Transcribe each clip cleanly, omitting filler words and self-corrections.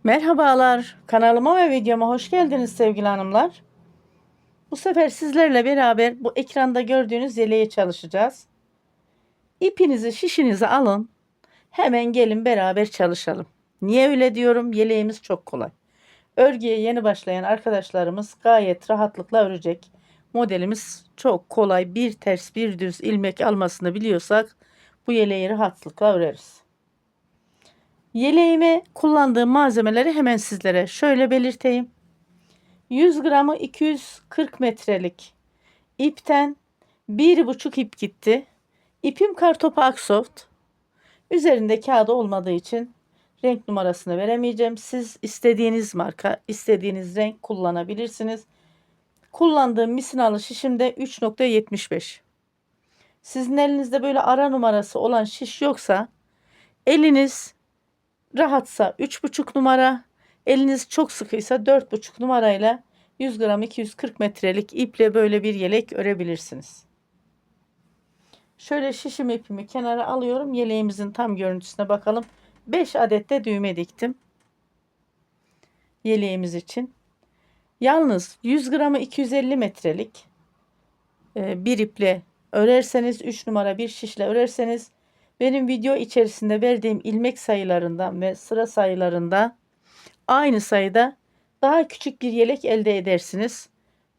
Merhabalar, kanalıma ve videoma hoş geldiniz sevgili hanımlar. Bu sefer sizlerle beraber bu ekranda gördüğünüz yeleği çalışacağız. İpinizi, şişinizi alın. Hemen gelin beraber çalışalım. Niye öyle diyorum? Yeleğimiz çok kolay. Örgüye yeni başlayan arkadaşlarımız gayet rahatlıkla örecek. Modelimiz çok kolay. Bir ters bir düz ilmek almasını biliyorsak bu yeleği rahatlıkla öreriz. Yeleğime kullandığım malzemeleri hemen sizlere şöyle belirteyim. 100 gramı 240 metrelik ipten 1,5 ip gitti. İpim Kartopu Aksoft. Üzerinde kağıdı olmadığı için renk numarasını veremeyeceğim. Siz istediğiniz marka, istediğiniz renk kullanabilirsiniz. Kullandığım misinalı şişimde 3,75. Sizin elinizde böyle ara numarası olan şiş yoksa, eliniz rahatsa 3,5 numara, eliniz çok sıkıysa 4,5 numarayla 100 gram 240 metrelik iple böyle bir yelek örebilirsiniz. Şöyle şişim ipimi kenara alıyorum. Yeleğimizin tam görüntüsüne bakalım. 5 adet de düğme diktim. Yeleğimiz için. Yalnız 100 gramı 250 metrelik bir iple örerseniz, 3 numara bir şişle örerseniz, benim video içerisinde verdiğim ilmek sayılarından ve sıra sayılarında aynı sayıda daha küçük bir yelek elde edersiniz.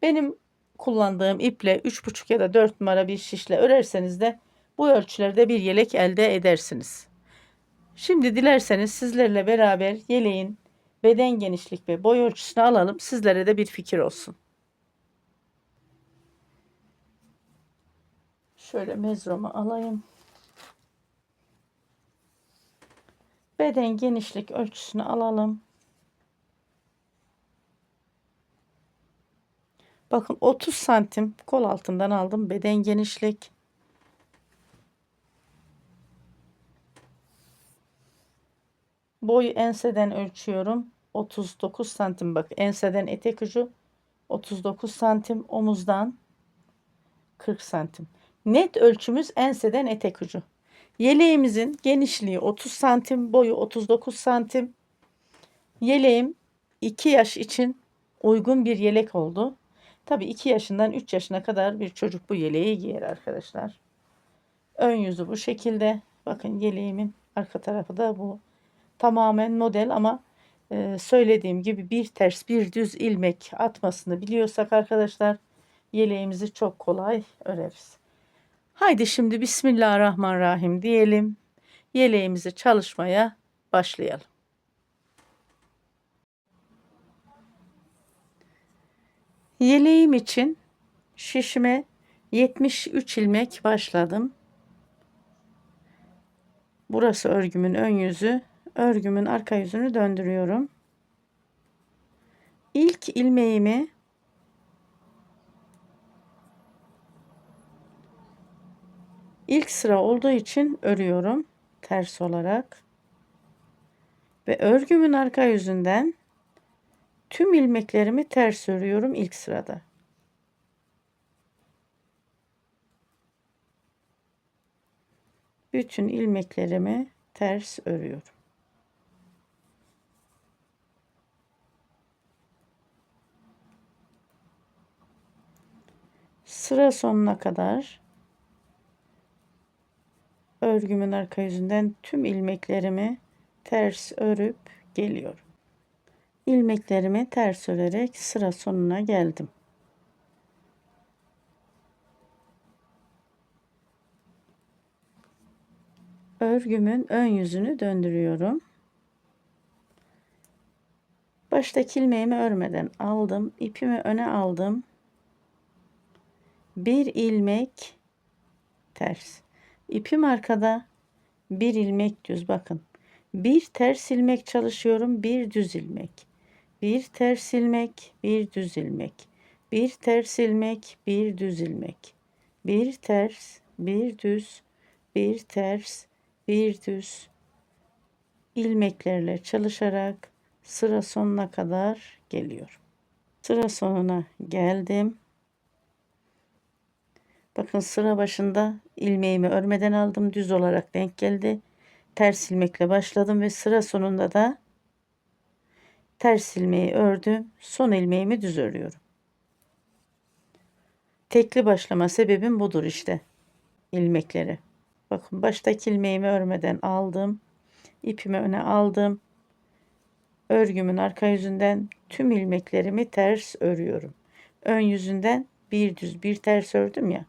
Benim kullandığım iple 3,5 ya da 4 numara bir şişle örerseniz de bu ölçülerde bir yelek elde edersiniz. Şimdi dilerseniz sizlerle beraber yeleğin beden genişlik ve boy ölçüsünü alalım. Sizlere de bir fikir olsun. Şöyle mezromu alayım. Beden genişlik ölçüsünü alalım. Bakın 30 santim kol altından aldım beden genişlik. Boyu enseden ölçüyorum. 39 santim, bak enseden etek ucu 39 santim, omuzdan 40 santim. Net ölçümüz enseden etek ucu. Yeleğimizin genişliği 30 santim, boyu 39 santim. Yeleğim 2 yaş için uygun bir yelek oldu. Tabii 2 yaşından 3 yaşına kadar bir çocuk bu yeleği giyer arkadaşlar. Ön yüzü bu şekilde. Bakın yeleğimin arka tarafı da bu. Tamamen model ama söylediğim gibi bir ters bir düz ilmek atmasını biliyorsak arkadaşlar yeleğimizi çok kolay öreriz. Haydi şimdi Bismillahirrahmanirrahim diyelim. Yeleğimizi çalışmaya başlayalım. Yeleğim için şişime 73 ilmek başladım. Burası örgümün ön yüzü. Örgümün arka yüzünü döndürüyorum. İlk ilmeğimi ilk sıra olduğu için örüyorum ters olarak ve örgümün arka yüzünden tüm ilmeklerimi ters örüyorum ilk sırada. Bütün ilmeklerimi ters örüyorum. Sıra sonuna kadar örgümün arka yüzünden tüm ilmeklerimi ters örüp geliyorum. İlmeklerimi ters örerek sıra sonuna geldim. Örgümün ön yüzünü döndürüyorum. Baştaki ilmeğimi örmeden aldım. İpimi öne aldım. Bir ilmek ters. İpim arkada. Bir ilmek düz. Bakın. Bir ters ilmek çalışıyorum. Bir düz ilmek. Bir ters ilmek. Bir düz ilmek. Bir ters ilmek. Bir düz ilmek. Bir ters. Bir düz. Bir ters. Bir düz. İlmeklerle çalışarak sıra sonuna kadar geliyorum. Sıra sonuna geldim. Bakın sıra başında ilmeğimi örmeden aldım. Düz olarak denk geldi. Ters ilmekle başladım ve sıra sonunda da Ters ilmeği ördüm. Son ilmeğimi düz örüyorum. Tekli başlama sebebim budur işte. İlmekleri. Bakın baştaki ilmeğimi örmeden aldım. İpimi öne aldım. Örgümün arka yüzünden tüm ilmeklerimi ters örüyorum. Ön yüzünden bir düz bir ters ördüm ya.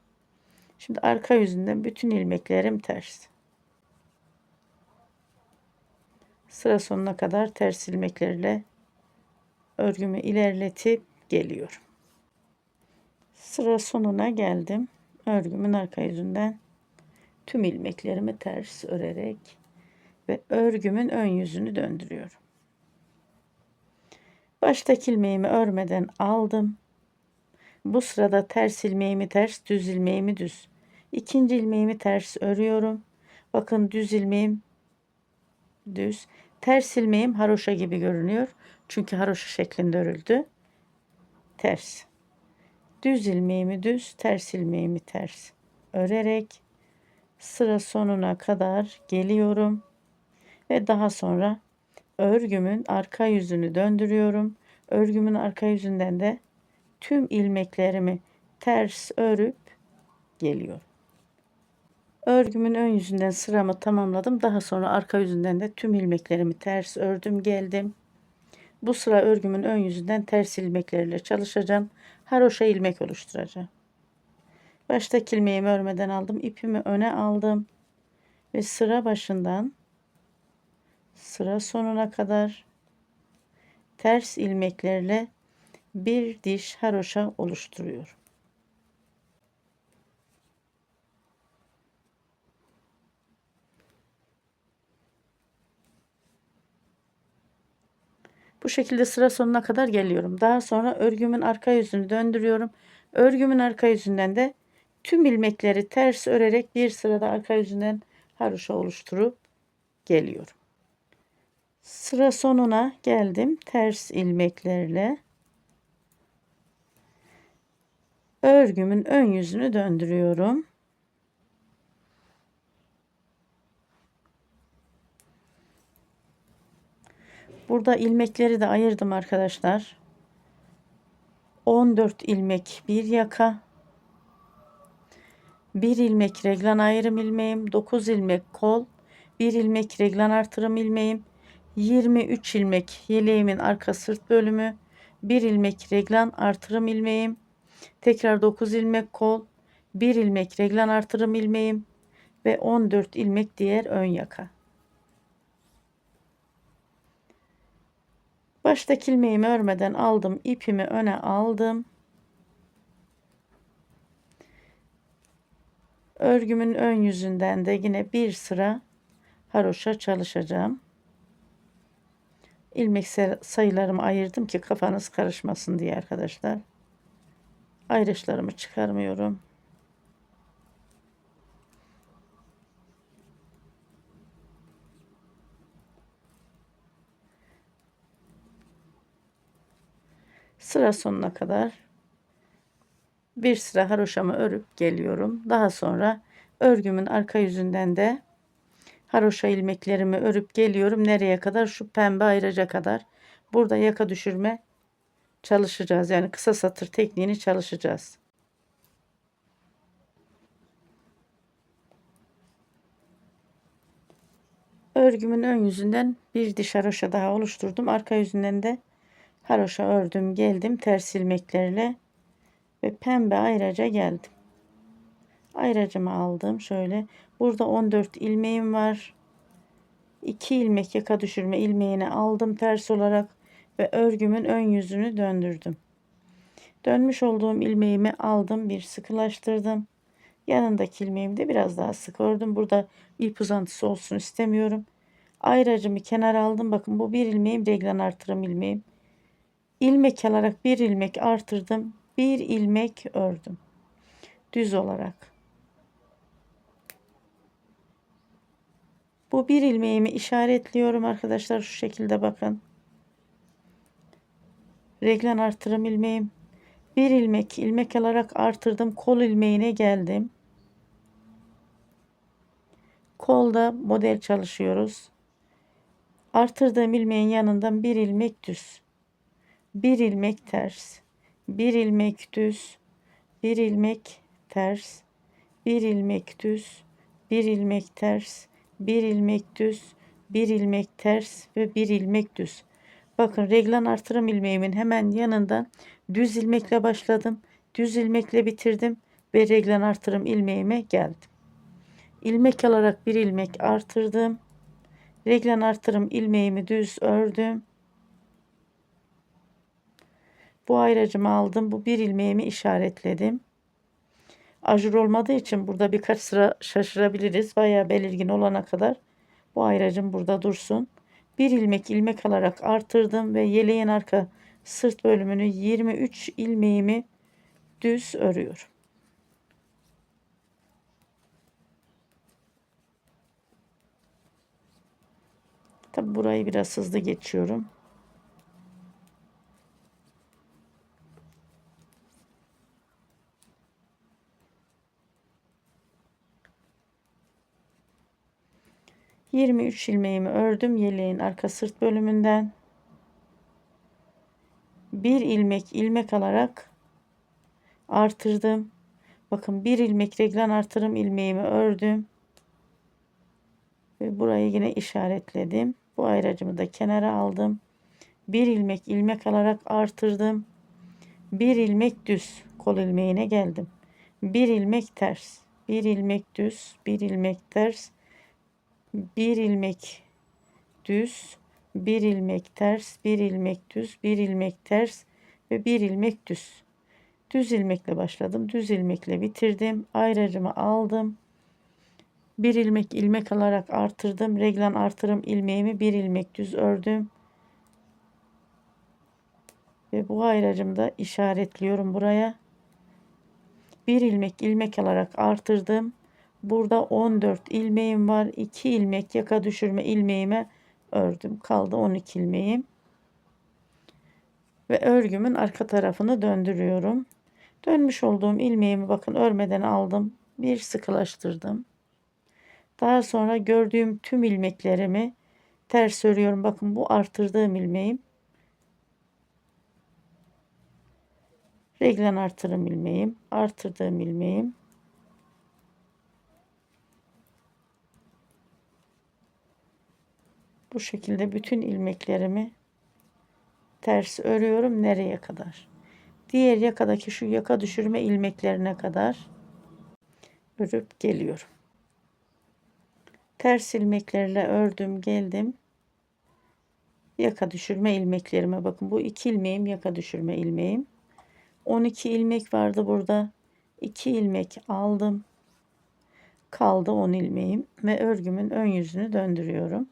Şimdi arka yüzünden bütün ilmeklerim ters. Sıra sonuna kadar ters ilmeklerle örgümü ilerletip geliyorum. Sıra sonuna geldim. Örgümün arka yüzünden tüm ilmeklerimi ters örerek ve örgümün ön yüzünü döndürüyorum. Baştaki ilmeğimi örmeden aldım. Bu sırada ters ilmeğimi ters, düz ilmeğimi düz. İkinci ilmeğimi ters örüyorum. Bakın düz ilmeğim düz. Ters ilmeğim haroşa gibi görünüyor. Çünkü haroşa şeklinde örüldü. Ters. Düz ilmeğimi düz, ters ilmeğimi ters örerek sıra sonuna kadar geliyorum ve daha sonra örgümün arka yüzünü döndürüyorum. Örgümün arka yüzünden de tüm ilmeklerimi ters örüp geliyorum. Örgümün ön yüzünden sıramı tamamladım. Daha sonra arka yüzünden de tüm ilmeklerimi ters ördüm geldim. Bu sıra örgümün ön yüzünden ters ilmeklerle çalışacağım. Haroşa ilmek oluşturacağım. Baştaki ilmeğimi örmeden aldım. İpimi öne aldım. Ve sıra başından sıra sonuna kadar ters ilmeklerle bir diş haroşa oluşturuyorum. Bu şekilde sıra sonuna kadar geliyorum. Daha sonra örgümün arka yüzünü döndürüyorum. Örgümün arka yüzünden de tüm ilmekleri ters örerek bir sırada arka yüzünden haroşa oluşturup geliyorum. Sıra sonuna geldim. Ters ilmeklerle örgümün ön yüzünü döndürüyorum. Burada ilmekleri de ayırdım arkadaşlar. 14 ilmek bir yaka, 1 ilmek reglan ayrım ilmeğim, 9 ilmek kol, 1 ilmek reglan artırım ilmeğim, 23 ilmek yeleğimin arka sırt bölümü, 1 ilmek reglan artırım ilmeğim, tekrar 9 ilmek kol, 1 ilmek reglan artırım ilmeğim ve 14 ilmek diğer ön yaka. Baştaki ilmeğimi örmeden aldım, ipimi öne aldım. Örgümün ön yüzünden de yine bir sıra haroşa çalışacağım. İlmek sayılarımı ayırdım ki kafanız karışmasın diye arkadaşlar. Ayrışlarımı çıkarmıyorum. Sıra sonuna kadar bir sıra haroşamı örüp geliyorum. Daha sonra örgümün arka yüzünden de haroşa ilmeklerimi örüp geliyorum. Nereye kadar? Şu pembe ayraca kadar. Burada yaka düşürme çalışacağız. Yani kısa satır tekniğini çalışacağız. Örgümün ön yüzünden bir diş haroşa daha oluşturdum. Arka yüzünden de haroşa ördüm. Geldim ters ilmeklerle ve pembe ayraca geldim. Ayracımı aldım. Şöyle. Burada 14 ilmeğim var. 2 ilmek yaka düşürme ilmeğini aldım ters olarak ve örgümün ön yüzünü döndürdüm. Dönmüş olduğum ilmeğimi aldım, bir sıkılaştırdım. Yanındaki ilmeğimi de biraz daha sık ördüm. Burada ip uzantısı olsun istemiyorum. Ayracımı kenara aldım. Bakın bu bir ilmeğim reglan artırım ilmeğim. İlmek alarak bir ilmek artırdım. Bir ilmek ördüm. Düz olarak. Bu bir ilmeğimi işaretliyorum arkadaşlar, şu şekilde bakın. Reglan artırım ilmeğim. Bir ilmek alarak artırdım. Kol ilmeğine geldim. Kolda model çalışıyoruz. Artırdığım ilmeğin yanından bir ilmek düz. bir ilmek ters, bir ilmek düz, bir ilmek ters, bir ilmek düz, bir ilmek ters, bir ilmek düz, bir ilmek ters ve bir ilmek düz. Bakın reglan artırım ilmeğimin hemen yanında düz ilmekle başladım. Düz ilmekle bitirdim ve reglan artırım ilmeğime geldim. İlmek alarak bir ilmek artırdım. Reglan artırım ilmeğimi düz ördüm. Bu ayracımı aldım. Bu bir ilmeğimi işaretledim. Ajur olmadığı için burada birkaç sıra şaşırabiliriz. Bayağı belirgin olana kadar bu ayracım burada dursun. Bir ilmek alarak artırdım ve yeleğin arka sırt bölümünü 23 ilmeğimi düz örüyorum. Tabi burayı biraz hızlı geçiyorum. ...23 ilmeğimi ördüm yeleğin arka sırt bölümünden. Bir ilmek alarak artırdım. Bakın bir ilmek reglan artırım ilmeğimi ördüm. Ve burayı yine işaretledim. Bu ayracımı da kenara aldım. Bir ilmek alarak artırdım. Bir ilmek düz kol ilmeğine geldim. Bir ilmek ters, bir ilmek düz, bir ilmek ters, bir ilmek düz, bir ilmek ters, bir ilmek düz, bir ilmek ters ve bir ilmek düz. Düz ilmekle başladım. Düz ilmekle bitirdim. Ayracımı aldım. Bir ilmek alarak artırdım. Reglan artırım ilmeğimi bir ilmek düz ördüm. Ve bu ayracımı da işaretliyorum buraya. Bir ilmek alarak artırdım. Burada 14 ilmeğim var. 2 ilmek yaka düşürme ilmeğime ördüm. Kaldı 12 ilmeğim. Ve örgümün arka tarafını döndürüyorum. Dönmüş olduğum ilmeğimi bakın örmeden aldım. Bir sıkılaştırdım. Daha sonra gördüğüm tüm ilmeklerimi ters örüyorum. Bakın bu artırdığım ilmeğim. Reglen artırım ilmeğim. Artırdığım ilmeğim. Bu şekilde bütün ilmeklerimi ters örüyorum. Nereye kadar? Diğer yakadaki şu yaka düşürme ilmeklerine kadar örüp geliyorum. Ters ilmeklerle ördüm geldim. Yaka düşürme ilmeklerime bakın. Bu 2 ilmeğim yaka düşürme ilmeğim. 12 ilmek vardı burada. 2 ilmek aldım. Kaldı 10 ilmeğim ve örgümün ön yüzünü döndürüyorum.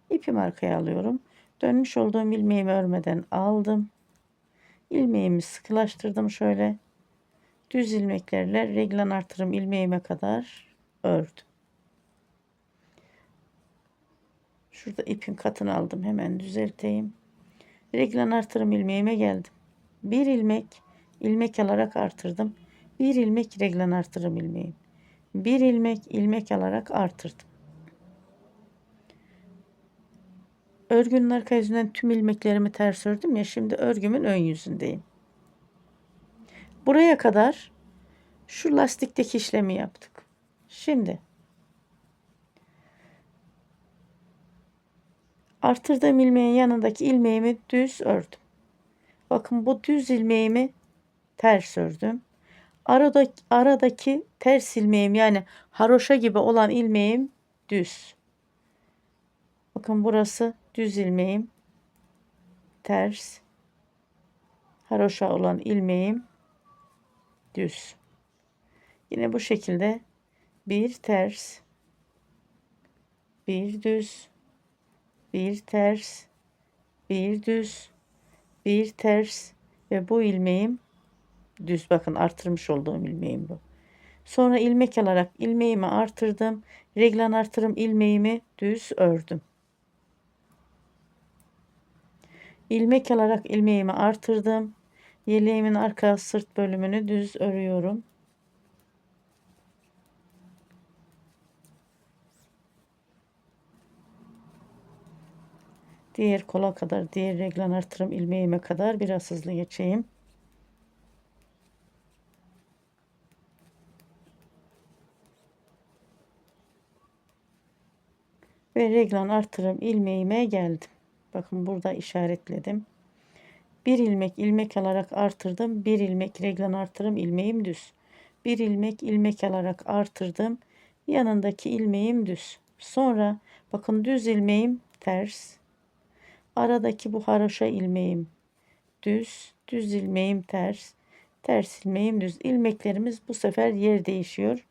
İpimi arkaya alıyorum. Dönmüş olduğum ilmeğimi örmeden aldım. İlmeğimi sıkılaştırdım şöyle. Düz ilmeklerle reglan artırım ilmeğime kadar ördüm. Şurada ipin katını aldım. Hemen düzelteyim. Reglan artırım ilmeğime geldim. Bir ilmek alarak artırdım. Bir ilmek reglan artırım ilmeğim. Bir ilmek alarak artırdım. Örgünün arka yüzünden tüm ilmeklerimi ters ördüm ya. Şimdi örgümün ön yüzündeyim. Buraya kadar şu lastikteki işlemi yaptık. Şimdi artırdığım ilmeğin yanındaki ilmeğimi düz ördüm. Bakın bu düz ilmeğimi ters ördüm. Aradaki ters ilmeğim yani haroşa gibi olan ilmeğim düz. Bakın burası düz ilmeğim ters. Haroşa olan ilmeğim düz. Yine bu şekilde bir ters, bir düz, bir ters, bir düz, bir ters ve bu ilmeğim düz. Bakın artırmış olduğum ilmeğim bu. Sonra ilmek alarak ilmeğimi artırdım. Reglan artırım ilmeğimi düz ördüm. İlmek alarak ilmeğimi artırdım. Yeleğimin arka sırt bölümünü düz örüyorum. Diğer kola kadar, diğer reglan artırım ilmeğime kadar biraz hızlı geçeyim. Ve reglan artırım ilmeğime geldim. Bakın burada işaretledim. Bir ilmek ilmek alarak artırdım. Bir ilmek reglan artırım ilmeğim düz. Bir ilmek ilmek alarak artırdım. Yanındaki ilmeğim düz. Sonra bakın düz ilmeğim ters. Aradaki bu haroşa ilmeğim düz. Düz ilmeğim ters. Ters ilmeğim düz. İlmeklerimiz bu sefer yer değişiyor.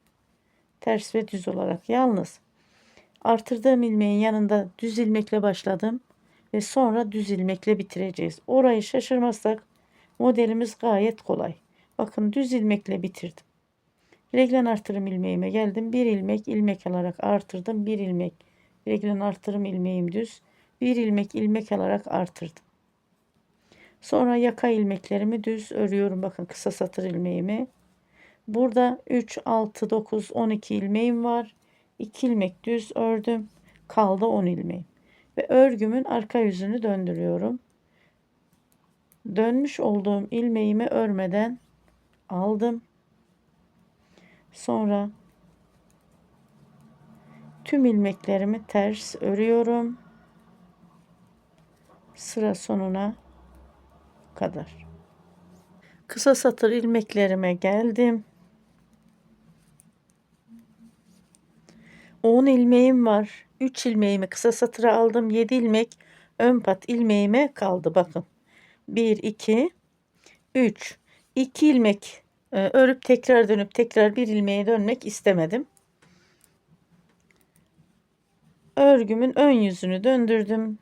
Ters ve düz olarak. Yalnız artırdığım ilmeğin yanında düz ilmekle başladım ve sonra düz ilmekle bitireceğiz. Orayı şaşırmazsak modelimiz gayet kolay. Bakın düz ilmekle bitirdim. Reglen artırım ilmeğime geldim. Bir ilmek ilmek alarak artırdım. Bir ilmek reglen artırım ilmeğim düz. Bir ilmek ilmek alarak artırdım. Sonra yaka ilmeklerimi düz örüyorum. Bakın kısa satır ilmeğimi. Burada 3, 6, 9, 12 ilmeğim var. 2 ilmek düz ördüm. Kaldı 10 ilmeğim. Ve örgümün arka yüzünü döndürüyorum. Dönmüş olduğum ilmeğimi örmeden aldım. Sonra tüm ilmeklerimi ters örüyorum. Sıra sonuna kadar. Kısa satır ilmeklerime geldim. 10 ilmeğim var. 3 ilmeğimi kısa satıra aldım. 7 ilmek ön pat ilmeğime kaldı. Bakın. 1, 2, 3. 2 ilmek örüp tekrar dönüp tekrar bir ilmeğe dönmek istemedim. Örgümün ön yüzünü döndürdüm.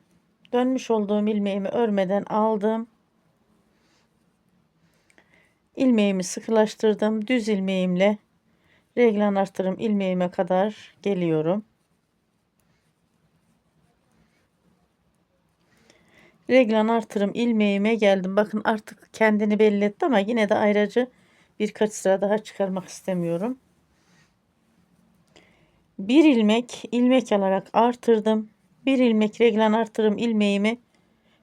Dönmüş olduğum ilmeğimi örmeden aldım. İlmeğimi sıkılaştırdım. Düz ilmeğimle reglan artırım ilmeğime kadar geliyorum. Reglan artırım ilmeğime geldim. Bakın artık kendini belli etti ama yine de ayrıca birkaç sıra daha çıkarmak istemiyorum. Bir ilmek ilmek alarak artırdım. Bir ilmek reglan artırım ilmeğimi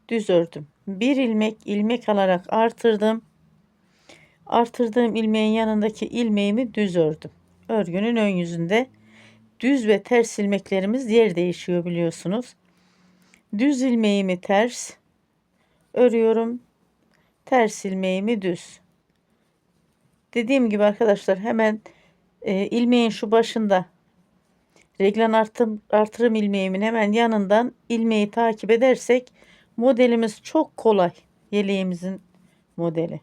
düz ördüm. Bir ilmek ilmek alarak artırdım. Artırdığım ilmeğin yanındaki ilmeğimi düz ördüm. Örgünün ön yüzünde düz ve ters ilmeklerimiz yer değişiyor biliyorsunuz. Düz ilmeğimi ters örüyorum. Ters ilmeğimi düz. Dediğim gibi arkadaşlar hemen ilmeğin şu başında reglan artırım ilmeğimin hemen yanından ilmeği takip edersek modelimiz çok kolay. Yeleğimizin modeli.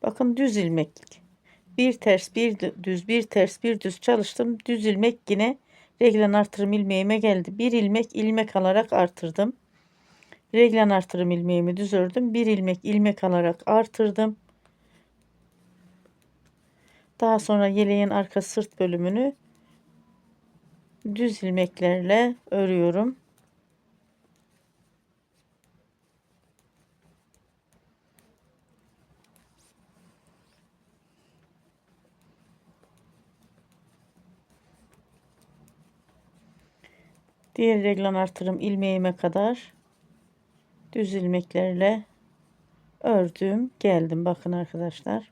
Bakın düz ilmek. Bir ters bir düz bir ters bir düz çalıştım. Düz ilmek yine reglan artırım ilmeğime geldi. Bir ilmek ilmek alarak artırdım. Reglan artırım ilmeğimi düz ördüm. Bir ilmek ilmek alarak artırdım. Daha sonra yeleğin arka sırt bölümünü düz ilmeklerle örüyorum. Diğer reglan artırım ilmeğime kadar düz ilmeklerle ördüm. Geldim. Bakın arkadaşlar.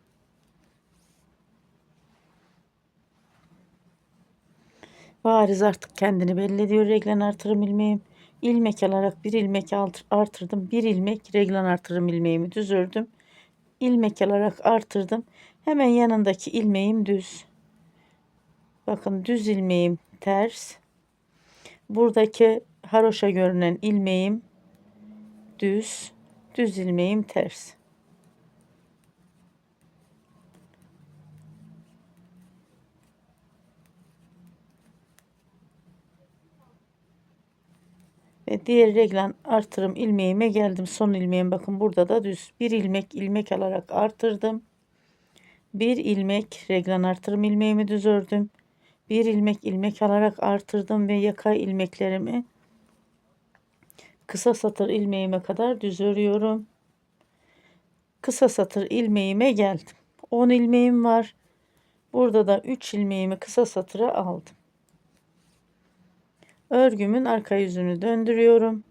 Bariz artık kendini belli ediyor reglan artırım ilmeğim. İlmek alarak bir ilmek artırdım. Bir ilmek reglan artırım ilmeğimi düz ördüm. İlmek alarak artırdım. Hemen yanındaki ilmeğim düz. Bakın düz ilmeğim ters. Buradaki haroşa görünen ilmeğim düz. Düz ilmeğim ters. Ve diğer reglan artırım ilmeğime geldim. Son ilmeğim bakın burada da düz. Bir ilmek ilmek alarak artırdım. Bir ilmek reglan artırım ilmeğimi düz ördüm. Bir ilmek ilmek alarak artırdım ve yaka ilmeklerimi kısa satır ilmeğime kadar düz örüyorum. Kısa satır ilmeğime geldim. 10 ilmeğim var. Burada da 3 ilmeğimi kısa satıra aldım. Örgümün arka yüzünü döndürüyorum.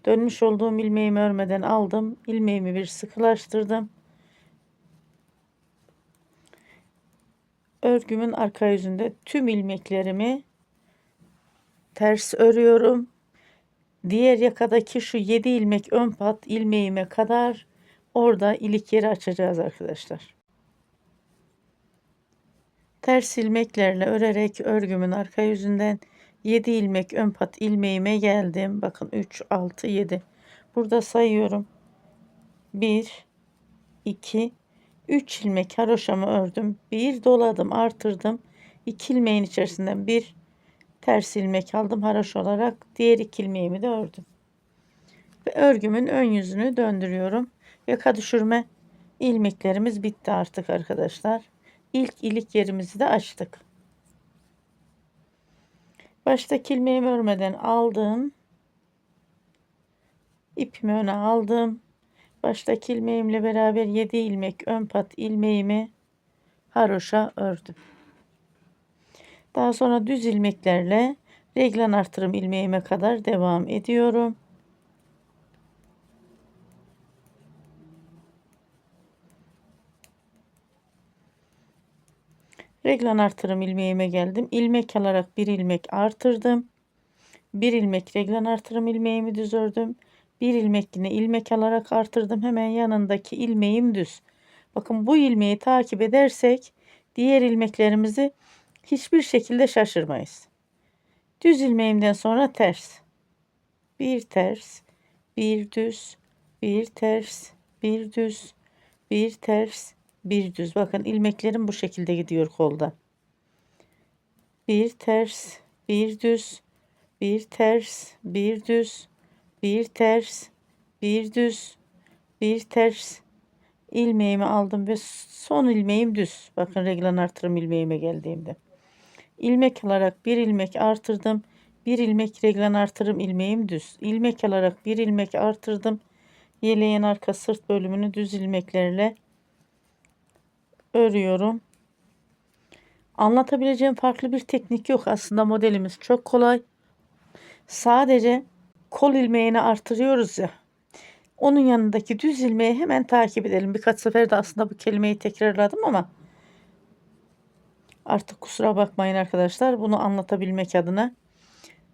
Dönmüş olduğum ilmeğimi örmeden aldım. İlmeğimi bir sıkılaştırdım. Örgümün arka yüzünde tüm ilmeklerimi ters örüyorum. Diğer yakadaki şu 7 ilmek ön pat ilmeğime kadar orada ilik yeri açacağız arkadaşlar. Ters ilmeklerle örerek örgümün arka yüzünden 7 ilmek ön pat ilmeğime geldim. Bakın 3, 6, 7. Burada sayıyorum. 1, 2, 3 ilmek haroşamı ördüm. 1 doladım, artırdım. 2 ilmeğin içerisinden bir ters ilmek aldım haroşa olarak. Diğer 2 ilmeğimi de ördüm. Ve örgümün ön yüzünü döndürüyorum. Yaka düşürme ilmeklerimiz bitti artık arkadaşlar. İlk ilik yerimizi de açtık. Baştaki ilmeğimi örmeden aldım. İpimi öne aldım. Baştaki ilmeğimle beraber 7 ilmek ön pat ilmeğimi haroşa ördüm. Daha sonra düz ilmeklerle reglan artırım ilmeğime kadar devam ediyorum. Reglan artırım ilmeğime geldim. İlmek alarak bir ilmek artırdım. Bir ilmek reglan artırım ilmeğimi düz ördüm. Bir ilmek yine ilmek alarak artırdım. Hemen yanındaki ilmeğim düz. Bakın bu ilmeği takip edersek diğer ilmeklerimizi hiçbir şekilde şaşırmayız. Düz ilmeğimden sonra ters. Bir ters, bir düz, bir ters, bir düz, bir ters, bir düz. Bakın ilmeklerim bu şekilde gidiyor kolda. Bir ters, bir düz, bir ters, bir düz, bir ters, bir düz, bir ters. İlmeğimi aldım ve son ilmeğim düz. Bakın reglan artırım ilmeğime geldiğimde. İlmek alarak bir ilmek artırdım. Bir ilmek reglan artırım ilmeğim düz. İlmek alarak bir ilmek artırdım. Yeleğin arka sırt bölümünü düz ilmeklerle örüyorum. Anlatabileceğim farklı bir teknik yok. Aslında modelimiz çok kolay. Sadece kol ilmeğini artırıyoruz ya. Onun yanındaki düz ilmeği hemen takip edelim. Birkaç sefer de aslında bu kelimeyi tekrarladım ama artık kusura bakmayın arkadaşlar. Bunu anlatabilmek adına.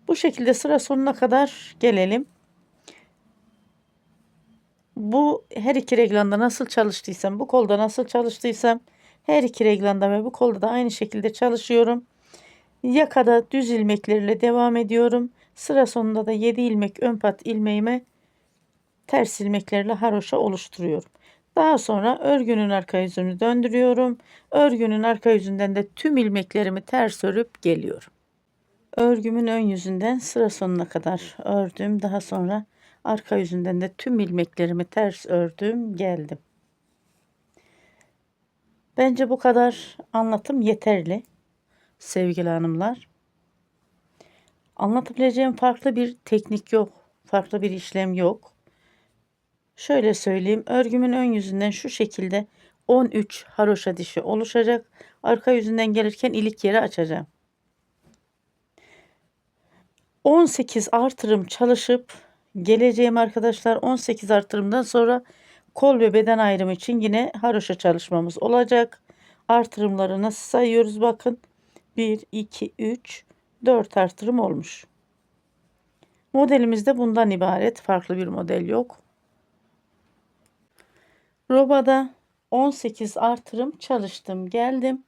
Bu şekilde sıra sonuna kadar gelelim. Bu her iki reglanda nasıl çalıştıysam, bu kolda nasıl çalıştıysam her iki reglanda ve bu kolda da aynı şekilde çalışıyorum. Yakada düz ilmeklerle devam ediyorum. Sıra sonunda da 7 ilmek ön pat ilmeğime ters ilmeklerle haroşa oluşturuyorum. Daha sonra örgünün arka yüzünü döndürüyorum. Örgünün arka yüzünden de tüm ilmeklerimi ters örüp geliyorum. Örgümün ön yüzünden sıra sonuna kadar ördüm. Daha sonra arka yüzünden de tüm ilmeklerimi ters ördüm, geldim. Bence bu kadar anlatım yeterli sevgili hanımlar. Anlatabileceğim farklı bir teknik yok. Farklı bir işlem yok. Şöyle söyleyeyim. Örgümün ön yüzünden şu şekilde 13 haroşa dişi oluşacak. Arka yüzünden gelirken ilik yeri açacağım. 18 artırım çalışıp geleceğim arkadaşlar. 18 artırımdan sonra kol ve beden ayrımı için yine haroşa çalışmamız olacak. Artırımları nasıl sayıyoruz bakın. 1, 2, 3, 4 artırım olmuş. Modelimiz de bundan ibaret. Farklı bir model yok. Robada 18 artırım çalıştım. Geldim.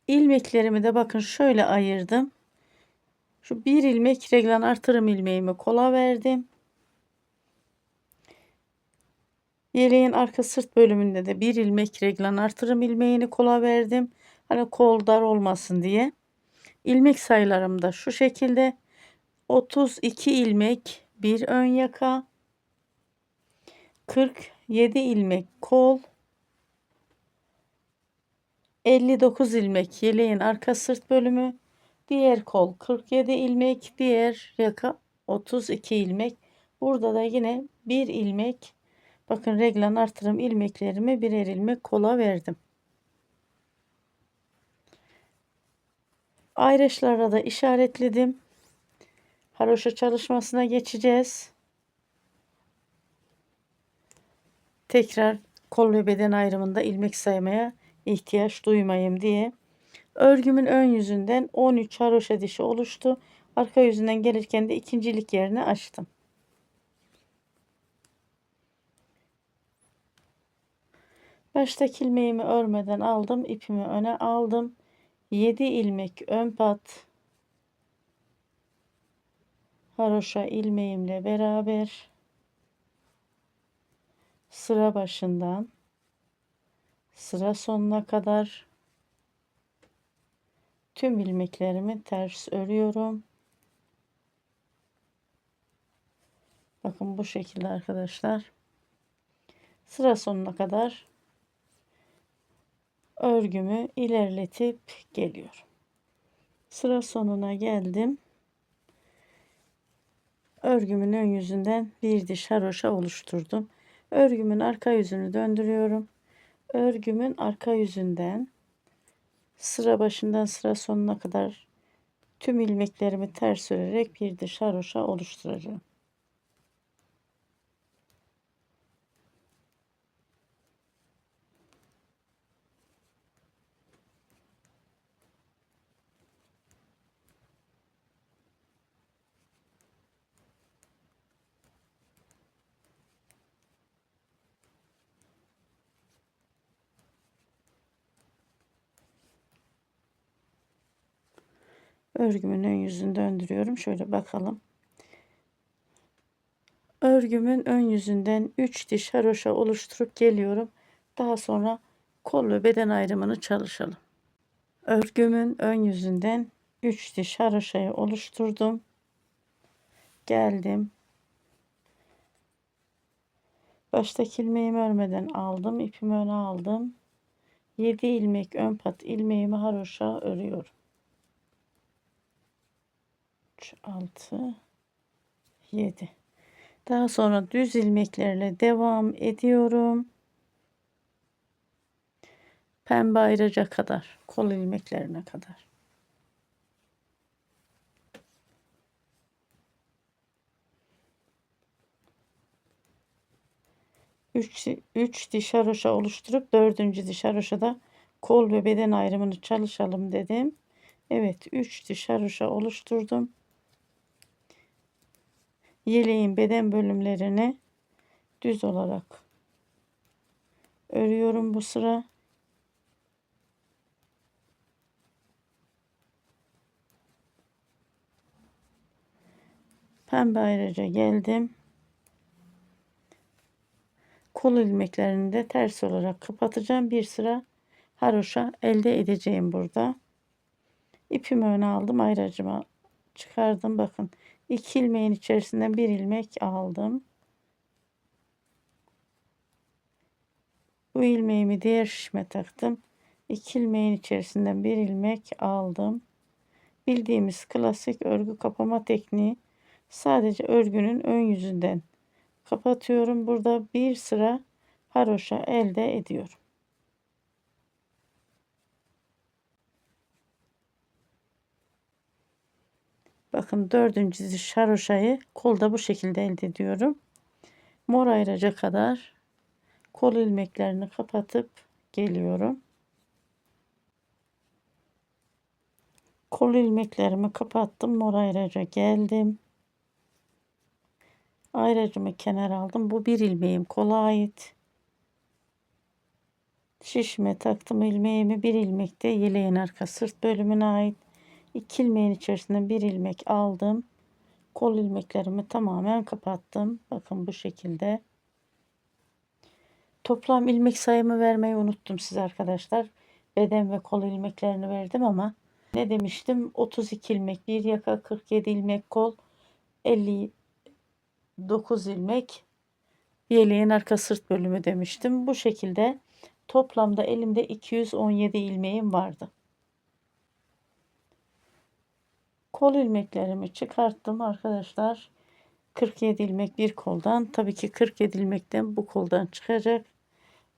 İlmeklerimi de bakın şöyle ayırdım. Şu bir ilmek reglan artırım ilmeğimi kola verdim. Yeleğin arka sırt bölümünde de bir ilmek reglan artırım ilmeğini kola verdim. Hani kol dar olmasın diye. İlmek sayılarım da şu şekilde. 32 ilmek bir ön yaka. 47 ilmek kol. 59 ilmek yeleğin arka sırt bölümü. Diğer kol 47 ilmek. Diğer yaka 32 ilmek. Burada da yine bir ilmek Bakın reglan artırım ilmeklerimi birer ilmek kola verdim. Ayraçlara da işaretledim. Haroşa çalışmasına geçeceğiz. Tekrar kol ve beden ayrımında ilmek saymaya ihtiyaç duymayayım diye. Örgümün ön yüzünden 13 haroşa dişi oluştu. Arka yüzünden gelirken de ikincilik yerini açtım. Baştaki ilmeğimi örmeden aldım. İpimi öne aldım. 7 ilmek ön pat haroşa ilmeğimle beraber sıra başından sıra sonuna kadar tüm ilmeklerimi ters örüyorum. Bakın bu şekilde arkadaşlar. Sıra sonuna kadar örgümü ilerletip geliyorum. Sıra sonuna geldim. Örgümün ön yüzünden bir diş haroşa oluşturdum. Örgümün arka yüzünü döndürüyorum. Örgümün arka yüzünden sıra başından sıra sonuna kadar tüm ilmeklerimi ters örerek bir diş haroşa oluşturacağım. Örgümün ön yüzünü döndürüyorum. Şöyle bakalım. Örgümün ön yüzünden 3 diş haroşa oluşturup geliyorum. Daha sonra kol ve beden ayrımını çalışalım. Örgümün ön yüzünden 3 diş haroşayı oluşturdum. Geldim. Baştaki ilmeğimi örmeden aldım. İpimi öne aldım. 7 ilmek ön pat ilmeğimi haroşa örüyorum. 3, 6, 7. Daha sonra düz ilmeklerle devam ediyorum. Pembe ayraca kadar, kol ilmeklerine kadar. 3 diş haroşa oluşturup 4. diş haroşada kol ve beden ayrımını çalışalım dedim. Evet, 3 diş haroşa oluşturdum. Yeleğin beden bölümlerini düz olarak örüyorum bu sıra. Pembe ayraca geldim. Kol ilmeklerini de ters olarak kapatacağım. Bir sıra haroşa elde edeceğim burada. İpimi öne aldım. Ayracıma çıkardım. Bakın 2 ilmeğin içerisinden bir ilmek aldım. Bu ilmeğimi diğer şişime taktım. 2 ilmeğin içerisinden bir ilmek aldım. Bildiğimiz klasik örgü kapama tekniği. Sadece örgünün ön yüzünden kapatıyorum. Burada bir sıra haroşa elde ediyorum. Bakın 4. diş haroşayı kolda bu şekilde elde ediyorum. Mor ayraca kadar kol ilmeklerini kapatıp geliyorum. Kol ilmeklerimi kapattım. Mor ayraca geldim. Ayracımı kenara aldım. Bu bir ilmeğim kola ait. Şişime taktım ilmeğimi. Bir ilmek de yeleğin arka sırt bölümüne ait. 2 ilmeğin içerisinden bir ilmek aldım. Kol ilmeklerimi tamamen kapattım. Bakın bu şekilde. Toplam ilmek sayımı vermeyi unuttum size arkadaşlar. Beden ve kol ilmeklerini verdim ama ne demiştim? 32 ilmek bir yaka, 47 ilmek kol, 59 ilmek yeleğin arka sırt bölümü demiştim. Bu şekilde toplamda elimde 217 ilmeğim vardı. Kol ilmeklerimi çıkarttım arkadaşlar. 47 ilmek bir koldan. Tabii ki 47 ilmekten bu koldan çıkacak.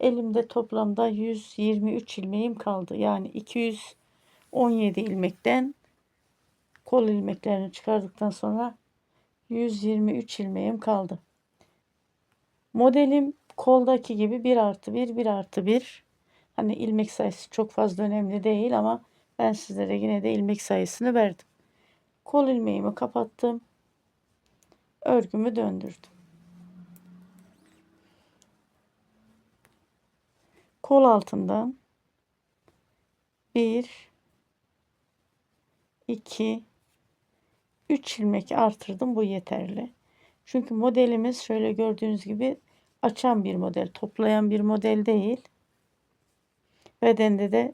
Elimde toplamda 123 ilmeğim kaldı. Yani 217 ilmekten kol ilmeklerini çıkardıktan sonra 123 ilmeğim kaldı. Modelim koldaki gibi 1 artı 1 1 artı 1. Hani ilmek sayısı çok fazla önemli değil ama ben sizlere yine de ilmek sayısını verdim. Kol ilmeğimi kapattım. Örgümü döndürdüm. Kol altından 1 2 3 ilmek artırdım. Bu yeterli. Çünkü modelimiz şöyle gördüğünüz gibi açan bir model, toplayan bir model değil. Bedende de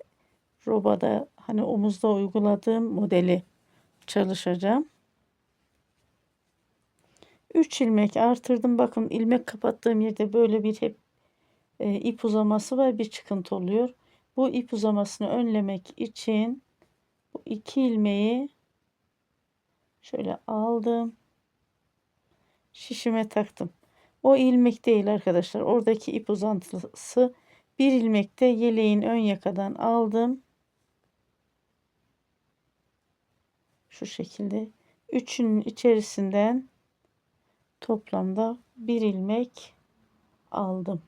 robada hani omuzda uyguladığım modeli çalışacağım. 3 ilmek artırdım. Bakın ilmek kapattığım yerde böyle bir hep ip uzaması var, bir çıkıntı oluyor. Bu ip uzamasını önlemek için bu 2 ilmeği şöyle aldım. Şişime taktım. O ilmek değil arkadaşlar. Oradaki ip uzantısı bir ilmekte yeleğin ön yakadan aldım. Şu şekilde. Üçünün içerisinden toplamda bir ilmek aldım.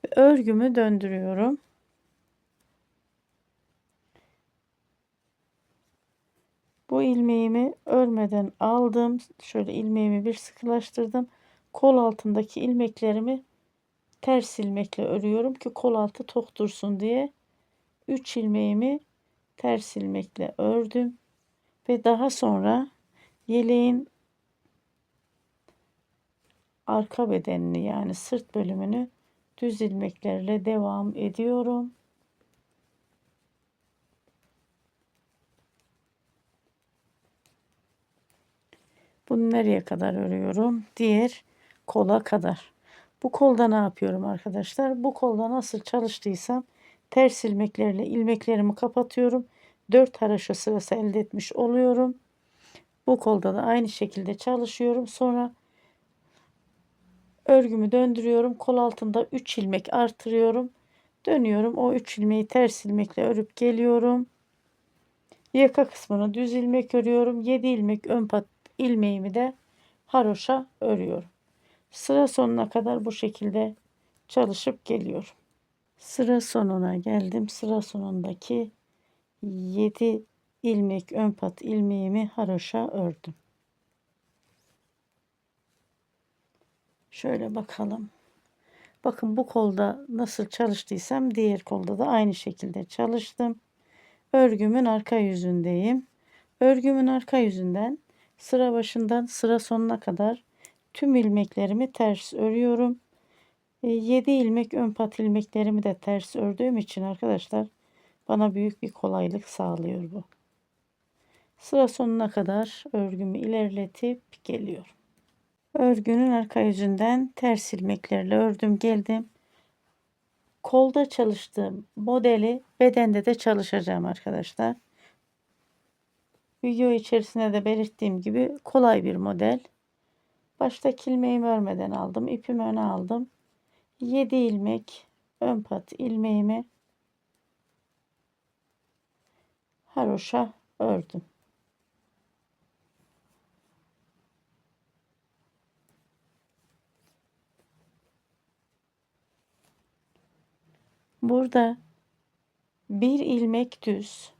Ve örgümü döndürüyorum. Bu ilmeğimi örmeden aldım. Şöyle ilmeğimi bir sıkılaştırdım. Kol altındaki ilmeklerimi ters ilmekle örüyorum ki kol altı tok dursun diye. 3 ilmeğimi ters ilmekle ördüm ve daha sonra yeleğin arka bedenini yani sırt bölümünü düz ilmeklerle devam ediyorum. Bunu nereye kadar örüyorum? Diğer kola kadar. Bu kolda ne yapıyorum arkadaşlar? Bu kolda nasıl çalıştıysam ters ilmeklerle ilmeklerimi kapatıyorum. 4 haraşo sırası elde etmiş oluyorum. Bu kolda da aynı şekilde çalışıyorum. Sonra örgümü döndürüyorum. Kol altında 3 ilmek artırıyorum. Dönüyorum. O 3 ilmeği ters ilmekle örüp geliyorum. Yaka kısmını düz ilmek örüyorum. 7 ilmek ön pat ilmeğimi de haroşa örüyorum. Sıra sonuna kadar bu şekilde çalışıp geliyorum. Sıra sonuna geldim. Sıra sonundaki 7 ilmek ön pat ilmeğimi haroşa ördüm. Şöyle bakalım. Bakın bu kolda nasıl çalıştıysam diğer kolda da aynı şekilde çalıştım. Örgümün arka yüzündeyim. Örgümün arka yüzünden sıra başından sıra sonuna kadar tüm ilmeklerimi ters örüyorum. 7 ilmek ön pat ilmeklerimi de ters ördüğüm için arkadaşlar bana büyük bir kolaylık sağlıyor bu. Sıra sonuna kadar örgümü ilerletip geliyorum. Örgünün arka yüzünden ters ilmeklerle ördüm geldim. Kolda çalıştığım modeli bedende de çalışacağım arkadaşlar. Video içerisinde de belirttiğim gibi kolay bir model. Baştaki ilmeğimi örmeden aldım. İpimi öne aldım. 7 ilmek ön pat ilmeğimi haroşa ördüm. Burada bir ilmek düz.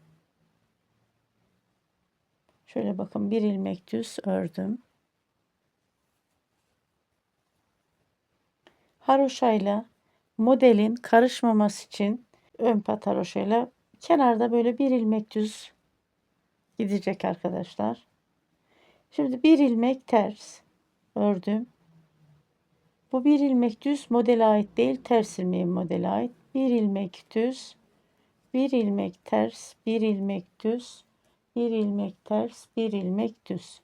Şöyle bakın bir ilmek düz ördüm. Haroşayla modelin karışmaması için ön pat haroşayla kenarda böyle bir ilmek düz gidecek arkadaşlar. Şimdi bir ilmek ters ördüm. Bu bir ilmek düz modele ait değil, ters ilmeğin modele ait. Bir ilmek düz, bir ilmek ters, bir ilmek düz, bir ilmek ters, bir ilmek düz.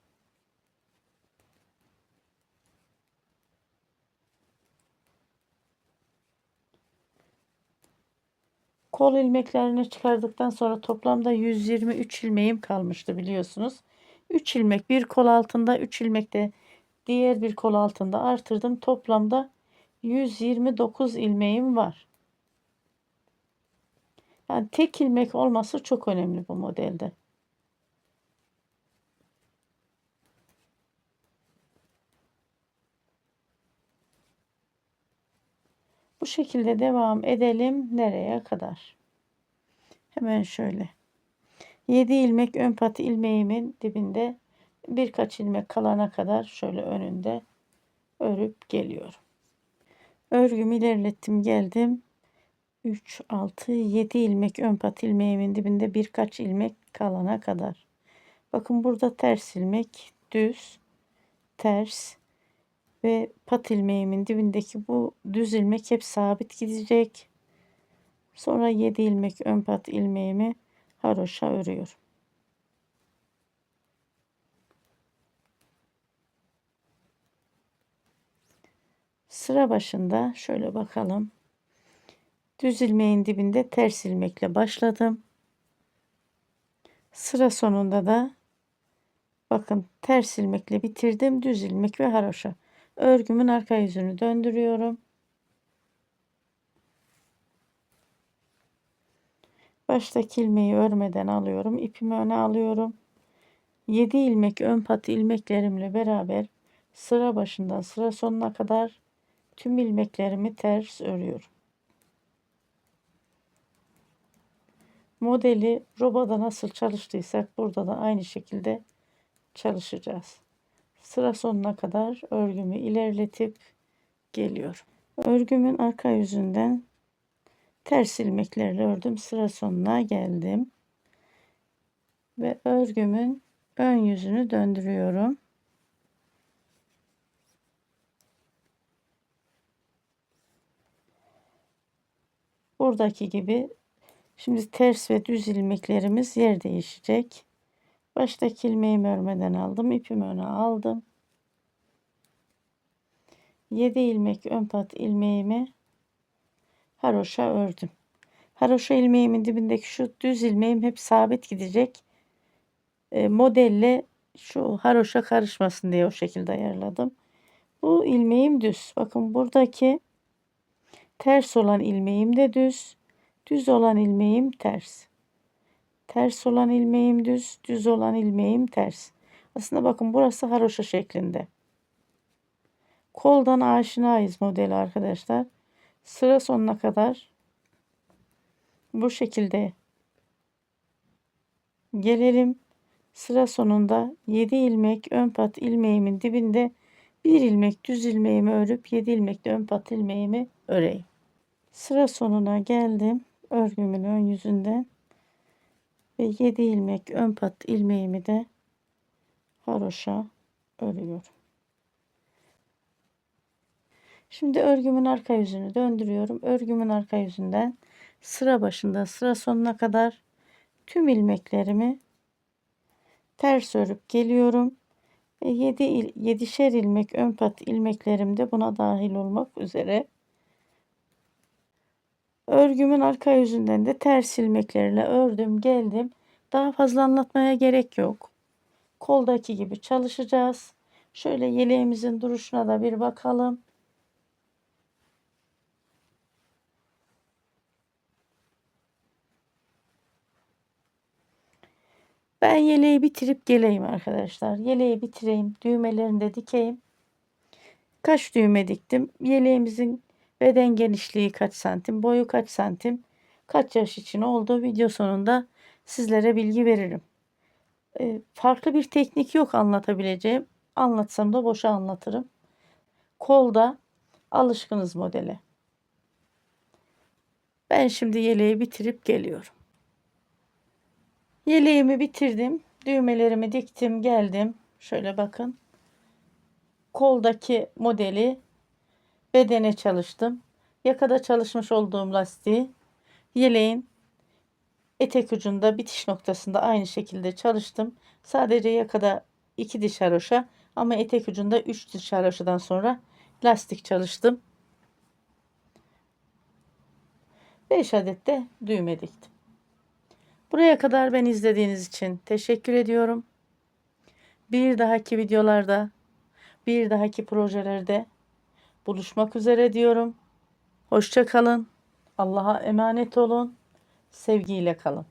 Kol ilmeklerini çıkardıktan sonra toplamda 123 ilmeğim kalmıştı biliyorsunuz. 3 ilmek bir kol altında, 3 ilmek de diğer bir kol altında artırdım. Toplamda 129 ilmeğim var. Yani tek ilmek olması çok önemli bu modelde. Bu şekilde devam edelim. Nereye kadar? Hemen şöyle. 7 ilmek ön pati ilmeğimin dibinde birkaç ilmek kalana kadar şöyle önünde örüp geliyorum. Örgümü ilerlettim geldim. 3, 6, 7 ilmek ön pati ilmeğimin dibinde birkaç ilmek kalana kadar. Bakın burada ters ilmek, düz, ters ve pat ilmeğimin dibindeki bu düz ilmek hep sabit gidecek. Sonra 7 ilmek ön pat ilmeğimi haroşa örüyorum. Sıra başında şöyle bakalım. Düz ilmeğin dibinde ters ilmekle başladım. Sıra sonunda da bakın ters ilmekle bitirdim. Düz ilmek ve haroşa. Örgümün arka yüzünü döndürüyorum. Baştaki ilmeği örmeden alıyorum. İpimi öne alıyorum. 7 ilmek ön pat ilmeklerimle beraber sıra başından sıra sonuna kadar tüm ilmeklerimi ters örüyorum. Modeli robada nasıl çalıştıysak burada da aynı şekilde çalışacağız. Sıra sonuna kadar örgümü ilerletip geliyorum. Örgümün arka yüzünden ters ilmeklerle ördüm. Sıra sonuna geldim. Ve örgümün ön yüzünü döndürüyorum. Buradaki gibi şimdi ters ve düz ilmeklerimiz yer değişecek. Baştaki ilmeğimi örmeden aldım. İpimi öne aldım. 7 ilmek ön pat ilmeğimi haroşa ördüm. Haroşa ilmeğimin dibindeki şu düz ilmeğim hep sabit gidecek. Modelle şu haroşa karışmasın diye o şekilde ayarladım. Bu ilmeğim düz. Bakın buradaki ters olan ilmeğim de düz. Düz olan ilmeğim ters. Ters olan ilmeğim düz. Düz olan ilmeğim ters. Aslında bakın burası haroşa şeklinde. Koldan aşinayız modeli arkadaşlar. Sıra sonuna kadar bu şekilde gelelim. Sıra sonunda 7 ilmek ön pat ilmeğimin dibinde bir ilmek düz ilmeğimi örüp 7 ilmek de ön pat ilmeğimi öreyim. Sıra sonuna geldim. Örgümün ön yüzünden ve 7 ilmek ön pat ilmeğimi de haroşa örüyorum. Şimdi örgümün arka yüzünü döndürüyorum. Örgümün arka yüzünden sıra başında sıra sonuna kadar tüm ilmeklerimi ters örüp geliyorum. 7'şer ilmek ön pat ilmeklerim de buna dahil olmak üzere. Örgümün arka yüzünden de ters ilmeklerle ördüm geldim. Daha fazla anlatmaya gerek yok. Koldaki gibi çalışacağız. Şöyle yeleğimizin duruşuna da bir bakalım. Ben yeleği bitirip geleyim arkadaşlar. Yeleği bitireyim. Düğmelerini de dikeyim. Kaç düğme diktim? Yeleğimizin beden genişliği kaç santim? Boyu kaç santim? Kaç yaş için oldu? Video sonunda sizlere bilgi veririm. Farklı bir teknik yok anlatabileceğim. Anlatsam da boşa anlatırım. Kolda alışkınız modele. Ben şimdi yeleği bitirip geliyorum. Yeleğimi bitirdim. Düğmelerimi diktim, geldim. Şöyle bakın. Koldaki modeli bedene çalıştım. Yakada çalışmış olduğum lastiği yeleğin etek ucunda bitiş noktasında aynı şekilde çalıştım. Sadece yakada 2 diş haroşa ama etek ucunda 3 diş haroşadan sonra lastik çalıştım. 5 adet de düğme diktim. Buraya kadar beni izlediğiniz için teşekkür ediyorum. Bir dahaki videolarda, bir dahaki projelerde buluşmak üzere diyorum. Hoşça kalın. Allah'a emanet olun. Sevgiyle kalın.